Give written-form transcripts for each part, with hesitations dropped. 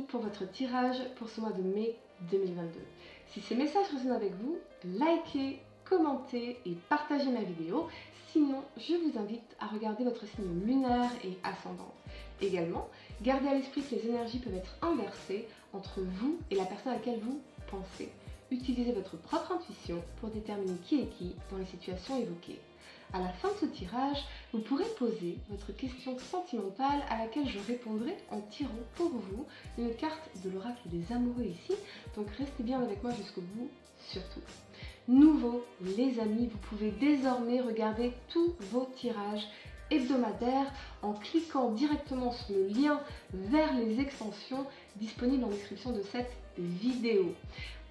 pour votre tirage pour ce mois de mai 2022. Si ces messages résonnent avec vous, likez, commentez et partagez ma vidéo. Sinon, je vous invite à regarder votre signe lunaire et ascendant. Également, gardez à l'esprit que les énergies peuvent être inversées entre vous et la personne à laquelle vous pensez. Utilisez votre propre intuition pour déterminer qui est qui dans les situations évoquées. À la fin de ce tirage, vous pourrez poser votre question sentimentale à laquelle je répondrai en tirant pour vous une carte de l'oracle des amoureux ici. Donc restez bien avec moi jusqu'au bout surtout. Nouveau, les amis, vous pouvez désormais regarder tous vos tirages hebdomadaires en cliquant directement sur le lien vers les extensions disponibles en description de cette vidéo.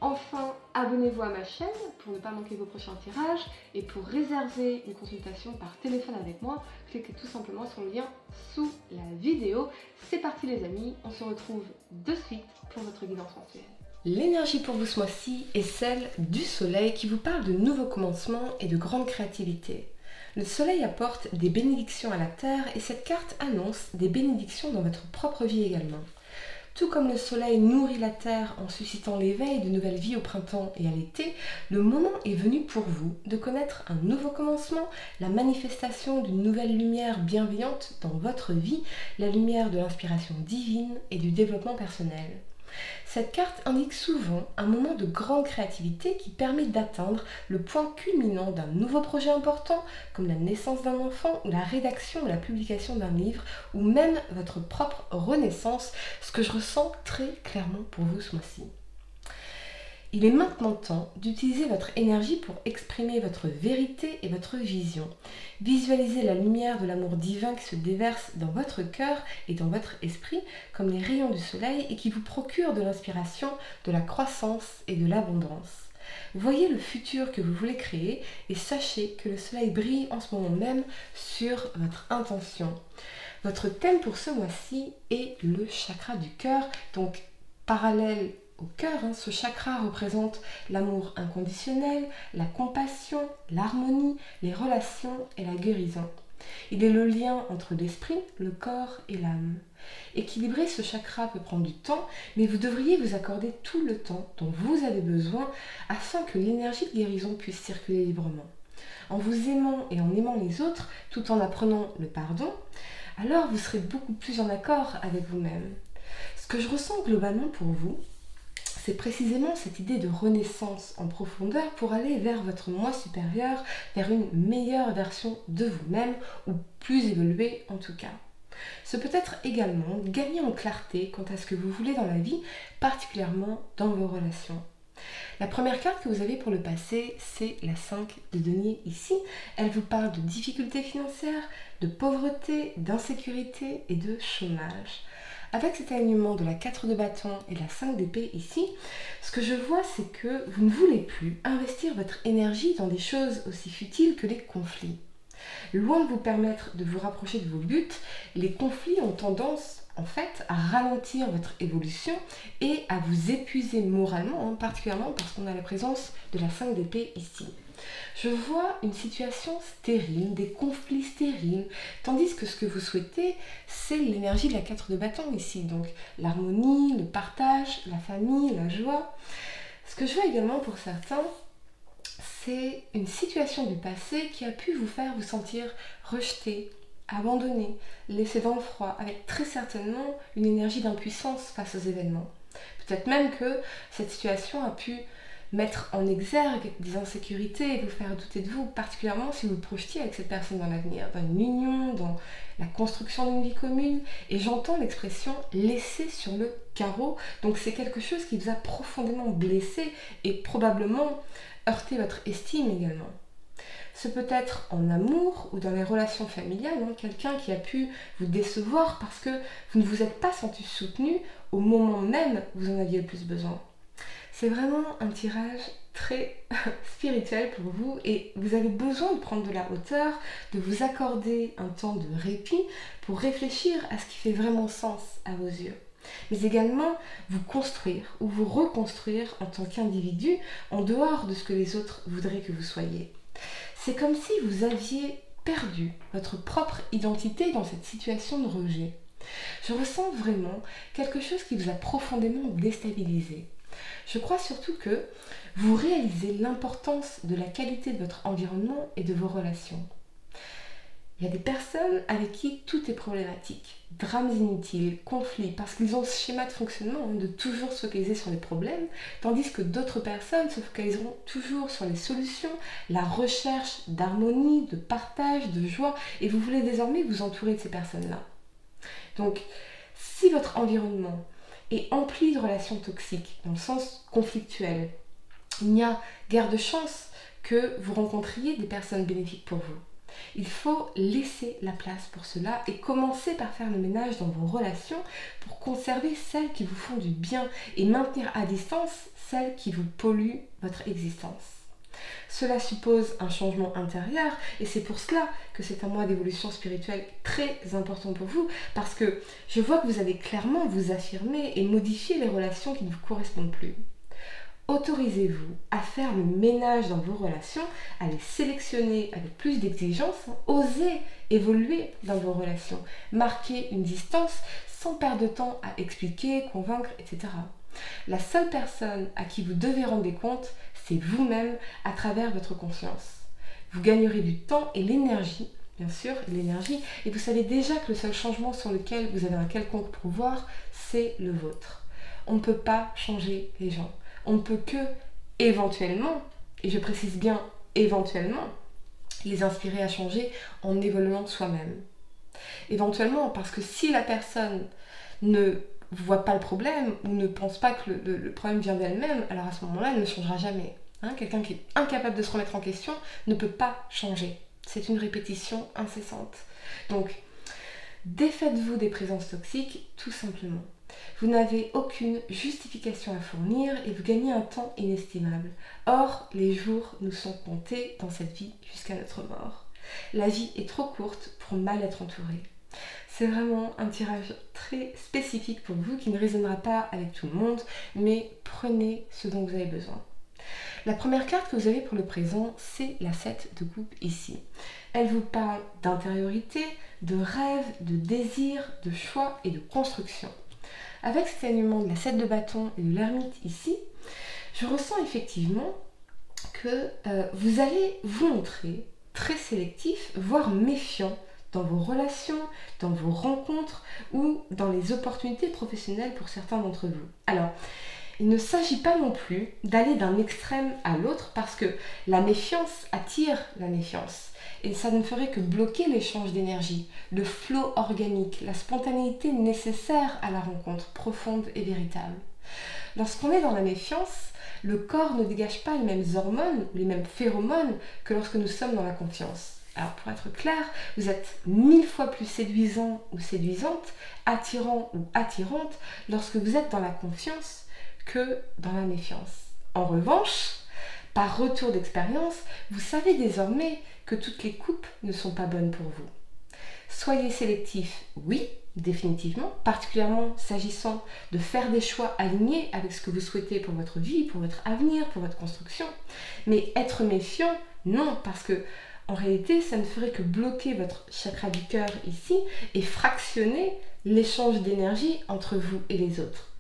Enfin, abonnez-vous à ma chaîne pour ne pas manquer vos prochains tirages et pour réserver une consultation par téléphone avec moi, cliquez tout simplement sur le lien sous la vidéo. C'est parti les amis, on se retrouve de suite pour votre guidance mensuelle. L'énergie pour vous ce mois-ci est celle du soleil qui vous parle de nouveaux commencements et de grande créativité. Le soleil apporte des bénédictions à la terre et cette carte annonce des bénédictions dans votre propre vie également. Tout comme le soleil nourrit la terre en suscitant l'éveil de nouvelles vies au printemps et à l'été, le moment est venu pour vous de connaître un nouveau commencement, la manifestation d'une nouvelle lumière bienveillante dans votre vie, la lumière de l'inspiration divine et du développement personnel. Cette carte indique souvent un moment de grande créativité qui permet d'atteindre le point culminant d'un nouveau projet important, comme la naissance d'un enfant ou la rédaction ou la publication d'un livre, ou même votre propre renaissance, ce que je ressens très clairement pour vous ce mois-ci. Il est maintenant temps d'utiliser votre énergie pour exprimer votre vérité et votre vision. Visualisez la lumière de l'amour divin qui se déverse dans votre cœur et dans votre esprit comme les rayons du soleil et qui vous procure de l'inspiration, de la croissance et de l'abondance. Voyez le futur que vous voulez créer et sachez que le soleil brille en ce moment même sur votre intention. Votre thème pour ce mois-ci est le chakra du cœur, donc parallèle au cœur, ce chakra représente l'amour inconditionnel, la compassion, l'harmonie, les relations et la guérison. Il est le lien entre l'esprit, le corps et l'âme. Équilibrer ce chakra peut prendre du temps, mais vous devriez vous accorder tout le temps dont vous avez besoin afin que l'énergie de guérison puisse circuler librement. En vous aimant et en aimant les autres, tout en apprenant le pardon, alors vous serez beaucoup plus en accord avec vous-même. Ce que je ressens globalement pour vous, c'est précisément cette idée de renaissance en profondeur pour aller vers votre moi supérieur, vers une meilleure version de vous-même, ou plus évoluée en tout cas. Ce peut être également gagner en clarté quant à ce que vous voulez dans la vie, particulièrement dans vos relations. La première carte que vous avez pour le passé, c'est la 5 de denier ici. Elle vous parle de difficultés financières, de pauvreté, d'insécurité et de chômage. Avec cet alignement de la 4 de bâton et de la 5 d'épée ici, ce que je vois c'est que vous ne voulez plus investir votre énergie dans des choses aussi futiles que les conflits. Loin de vous permettre de vous rapprocher de vos buts, les conflits ont tendance en fait à ralentir votre évolution et à vous épuiser moralement, particulièrement parce qu'on a la présence de la 5 d'épée ici. Je vois une situation stérile, des conflits stériles, tandis que ce que vous souhaitez, c'est l'énergie de la 4 de bâton ici, donc l'harmonie, le partage, la famille, la joie. Ce que je vois également pour certains, c'est une situation du passé qui a pu vous faire vous sentir rejeté, abandonné, laissé dans le froid, avec très certainement une énergie d'impuissance face aux événements. Peut-être même que cette situation a pu mettre en exergue des insécurités et vous faire douter de vous, particulièrement si vous projetiez avec cette personne dans l'avenir, dans une union, dans la construction d'une vie commune. Et j'entends l'expression « laisser sur le carreau », donc c'est quelque chose qui vous a profondément blessé et probablement heurté votre estime également. Ce peut être en amour ou dans les relations familiales, quelqu'un qui a pu vous décevoir parce que vous ne vous êtes pas senti soutenu au moment même où vous en aviez le plus besoin. C'est vraiment un tirage très spirituel pour vous et vous avez besoin de prendre de la hauteur, de vous accorder un temps de répit pour réfléchir à ce qui fait vraiment sens à vos yeux. Mais également vous construire ou vous reconstruire en tant qu'individu en dehors de ce que les autres voudraient que vous soyez. C'est comme si vous aviez perdu votre propre identité dans cette situation de rejet. Je ressens vraiment quelque chose qui vous a profondément déstabilisé. Je crois surtout que vous réalisez l'importance de la qualité de votre environnement et de vos relations. Il y a des personnes avec qui tout est problématique, drames inutiles, conflits, parce qu'ils ont ce schéma de fonctionnement de toujours se focaliser sur les problèmes, tandis que d'autres personnes se focaliseront toujours sur les solutions, la recherche d'harmonie, de partage, de joie, et vous voulez désormais vous entourer de ces personnes-là. Donc, si votre environnement est empli de relations toxiques, dans le sens conflictuel, il n'y a guère de chance que vous rencontriez des personnes bénéfiques pour vous. Il faut laisser la place pour cela et commencer par faire le ménage dans vos relations pour conserver celles qui vous font du bien et maintenir à distance celles qui vous polluent votre existence. Cela suppose un changement intérieur et c'est pour cela que c'est un mois d'évolution spirituelle très important pour vous, parce que je vois que vous allez clairement vous affirmer et modifier les relations qui ne vous correspondent plus. Autorisez-vous à faire le ménage dans vos relations, à les sélectionner avec plus d'exigence, osez évoluer dans vos relations, marquer une distance sans perdre de temps à expliquer, convaincre, etc. La seule personne à qui vous devez rendre des comptes, c'est vous-même à travers votre conscience. Vous gagnerez du temps et l'énergie, bien sûr, l'énergie, et vous savez déjà que le seul changement sur lequel vous avez un quelconque pouvoir, c'est le vôtre. On ne peut pas changer les gens. On ne peut que, éventuellement, et je précise bien éventuellement, les inspirer à changer en évoluant soi-même. Éventuellement, parce que si la personne ne voit pas le problème ou ne pense pas que le problème vient d'elle-même, alors à ce moment-là, elle ne changera jamais. Quelqu'un qui est incapable de se remettre en question ne peut pas changer. C'est une répétition incessante. Donc, défaites-vous des présences toxiques, tout simplement. Vous n'avez aucune justification à fournir et vous gagnez un temps inestimable. Or, les jours nous sont comptés dans cette vie jusqu'à notre mort. La vie est trop courte pour mal être entourée. C'est vraiment un tirage très spécifique pour vous qui ne résonnera pas avec tout le monde, mais prenez ce dont vous avez besoin. La première carte que vous avez pour le présent, c'est la 7 de coupe ici. Elle vous parle d'intériorité, de rêve, de désir, de choix et de construction. Avec cet alignement de la 7 de bâton et de l'ermite ici, je ressens effectivement que vous allez vous montrer très sélectif, voire méfiant dans vos relations, dans vos rencontres ou dans les opportunités professionnelles pour certains d'entre vous. Alors, il ne s'agit pas non plus d'aller d'un extrême à l'autre parce que la méfiance attire la méfiance. Et ça ne ferait que bloquer l'échange d'énergie, le flot organique, la spontanéité nécessaire à la rencontre profonde et véritable. Lorsqu'on est dans la méfiance, le corps ne dégage pas les mêmes hormones ou les mêmes phéromones que lorsque nous sommes dans la confiance. Alors pour être clair, vous êtes 1000 fois plus séduisant ou séduisante, attirant ou attirante lorsque vous êtes dans la confiance que dans la méfiance. En revanche, par retour d'expérience, vous savez désormais que toutes les coupes ne sont pas bonnes pour vous. Soyez sélectif, oui, définitivement, particulièrement s'agissant de faire des choix alignés avec ce que vous souhaitez pour votre vie, pour votre avenir, pour votre construction. Mais être méfiant, non, parce que en réalité, ça ne ferait que bloquer votre chakra du cœur ici et fractionner l'échange d'énergie entre vous et les autres.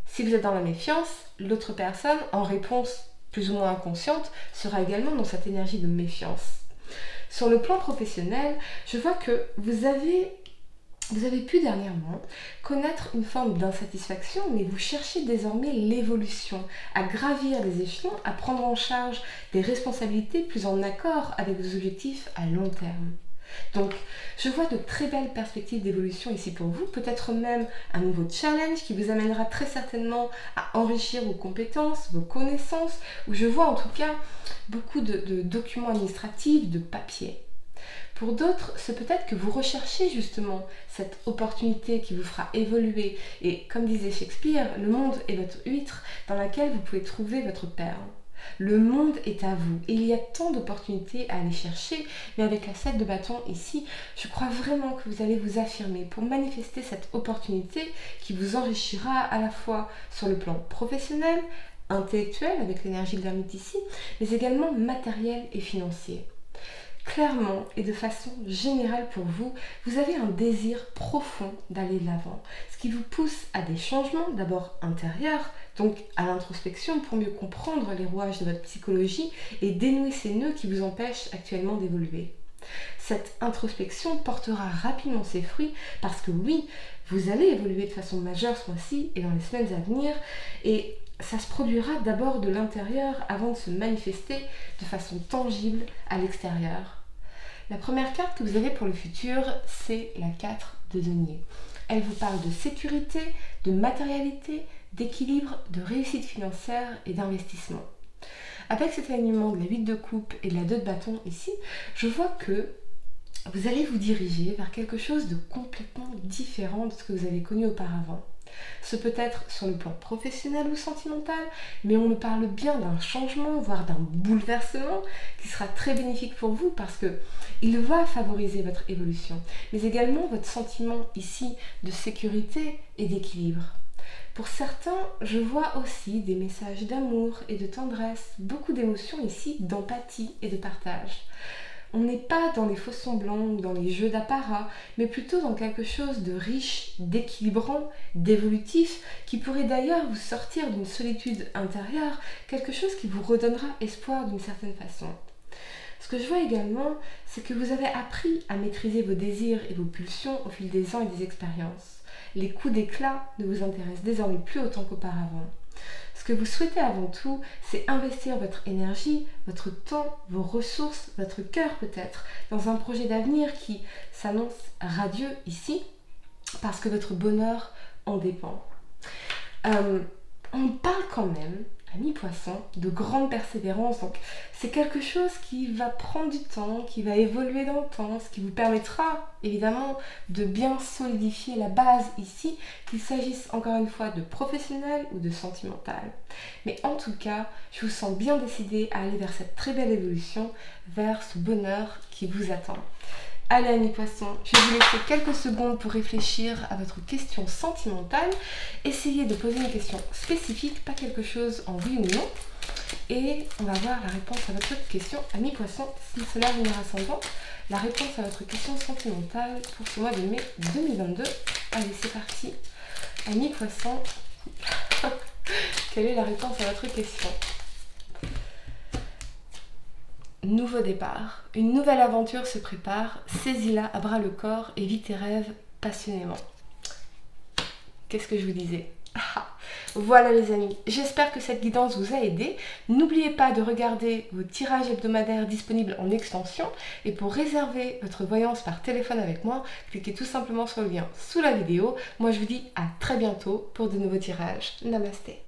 Si vous êtes dans la méfiance, l'autre personne, en réponse plus ou moins inconsciente, sera également dans cette énergie de méfiance. Sur le plan professionnel, je vois que vous avez pu dernièrement connaître une forme d'insatisfaction, mais vous cherchez désormais l'évolution, à gravir les échelons, à prendre en charge des responsabilités plus en accord avec vos objectifs à long terme. Donc, je vois de très belles perspectives d'évolution ici pour vous, peut-être même un nouveau challenge qui vous amènera très certainement à enrichir vos compétences, vos connaissances, où je vois en tout cas beaucoup de documents administratifs, de papiers. Pour d'autres, c'est peut-être que vous recherchez justement cette opportunité qui vous fera évoluer. Et comme disait Shakespeare, le monde est votre huître dans laquelle vous pouvez trouver votre perle. Le monde est à vous et il y a tant d'opportunités à aller chercher, mais avec la 7 de bâton ici, je crois vraiment que vous allez vous affirmer pour manifester cette opportunité qui vous enrichira à la fois sur le plan professionnel, intellectuel avec l'énergie de l'ermite ici, mais également matériel et financier. Clairement et de façon générale pour vous, vous avez un désir profond d'aller de l'avant, ce qui vous pousse à des changements d'abord intérieurs, donc à l'introspection pour mieux comprendre les rouages de votre psychologie et dénouer ces nœuds qui vous empêchent actuellement d'évoluer. Cette introspection portera rapidement ses fruits parce que oui, vous allez évoluer de façon majeure ce mois-ci et dans les semaines à venir, et ça se produira d'abord de l'intérieur avant de se manifester de façon tangible à l'extérieur. La première carte que vous avez pour le futur, c'est la 4 de denier. Elle vous parle de sécurité, de matérialité, d'équilibre, de réussite financière et d'investissement. Avec cet alignement de la 8 de coupe et de la 2 de bâton ici, je vois que vous allez vous diriger vers quelque chose de complètement différent de ce que vous avez connu auparavant. Ce peut être sur le plan professionnel ou sentimental, mais on me parle bien d'un changement, voire d'un bouleversement qui sera très bénéfique pour vous parce que il va favoriser votre évolution, mais également votre sentiment ici de sécurité et d'équilibre. Pour certains, je vois aussi des messages d'amour et de tendresse, beaucoup d'émotions ici, d'empathie et de partage. On n'est pas dans les faux semblants ou dans les jeux d'apparat, mais plutôt dans quelque chose de riche, d'équilibrant, d'évolutif, qui pourrait d'ailleurs vous sortir d'une solitude intérieure, quelque chose qui vous redonnera espoir d'une certaine façon. Ce que je vois également, c'est que vous avez appris à maîtriser vos désirs et vos pulsions au fil des ans et des expériences. Les coups d'éclat ne vous intéressent désormais plus autant qu'auparavant. Ce que vous souhaitez avant tout, c'est investir votre énergie, votre temps, vos ressources, votre cœur peut-être, dans un projet d'avenir qui s'annonce radieux ici, parce que votre bonheur en dépend. On parle quand même, amis poissons, de grande persévérance, donc c'est quelque chose qui va prendre du temps, qui va évoluer dans le temps, ce qui vous permettra évidemment de bien solidifier la base ici, qu'il s'agisse encore une fois de professionnel ou de sentimental. Mais en tout cas, je vous sens bien décidé à aller vers cette très belle évolution, vers ce bonheur qui vous attend. Allez amis poissons, je vais vous laisser quelques secondes pour réfléchir à votre question sentimentale. Essayez de poser une question spécifique, pas quelque chose en oui ou non. Et on va voir la réponse à votre question, amis poissons, si cela lunaire ascendante. La réponse à votre question sentimentale pour ce mois de mai 2022. Allez, c'est parti. Amis poissons, quelle est la réponse à votre question ? Nouveau départ, une nouvelle aventure se prépare, saisis-la à bras le corps et vis tes rêves passionnément. Qu'est-ce que je vous disais ? Voilà les amis, j'espère que cette guidance vous a aidé. N'oubliez pas de regarder vos tirages hebdomadaires disponibles en extension et pour réserver votre voyance par téléphone avec moi, cliquez tout simplement sur le lien sous la vidéo. Moi je vous dis à très bientôt pour de nouveaux tirages. Namasté.